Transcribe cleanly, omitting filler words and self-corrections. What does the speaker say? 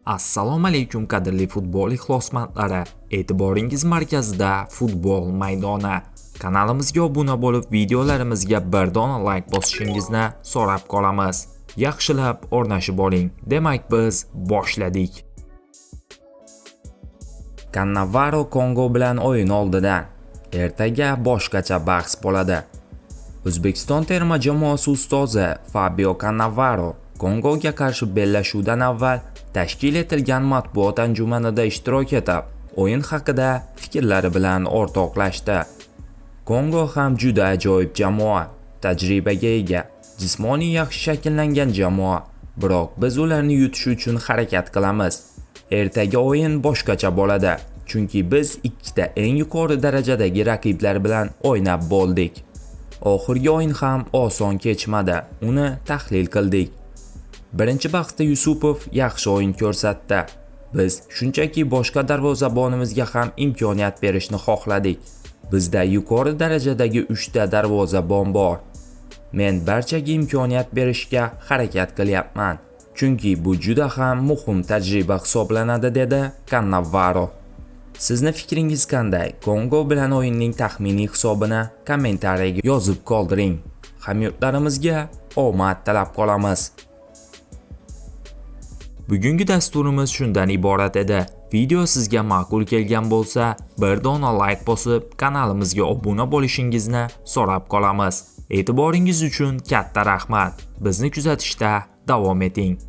Assalomu alaykum qadrli futbol ixlosmandlari. E'tiboringiz markazida futbol maydoni. Kanalimizga obuna bo'lib, videolarimizga bir dona like bosishingizni so'rab qolamiz. Yaxshilab o'rnashib oling. Demak, biz boshladik. Cannavaro Kongo bilan o'yin oldidan. Ertaga boshqacha bahs bo'ladi. O'zbekiston terma jamoasi ustozi Fabio Cannavaro Kongoga qarshi bellashuvdan avval tashkil etilgan matbuot anjumanida ishtirok etib, o'yin haqida fikrlari bilan o'rtoqlashdi. Kongo ham juda ajoyib jamoa, tajribaga ega, jismoniy yaxshi shakllangan jamoa, biroq biz ularni yutish uchun harakat qilamiz. Ertaga o'yin boshqacha bo'ladi, chunki biz ikkita eng yuqori darajadagi raqiblar bilan o'ynab bo'ldik. Oxirgi o'yin ham oson kechmadi, uni tahlil qildik. Birinchi bahsda Yusupov yaxshi o'yin ko'rsatdi. Biz shunchaki boshqa darvozabonimizga ham imkoniyat berishni xohladik. Bizda yuqori darajadagi 3 ta darvozabon bor. Men barchaga imkoniyat berishga harakat qilyapman, chunki bu juda ham muhim tajriba hisoblanadi, dedi Cannavaro. Sizni fikringiz qanday? Kongo bilan o'yinning taxminiy hisobini kommentariyaga yozib qoldiring. Hamyurtlarimizga omad tilab qolamiz. Bugungi dasturimiz shundan iborat edi. Video sizga ma'qul kelgan bo'lsa, bir dona like bosib, kanalimizga obuna bo'lishingizni so'rab qolamiz. E'tiboringiz uchun katta rahmat. Bizni kuzatishda davom eting.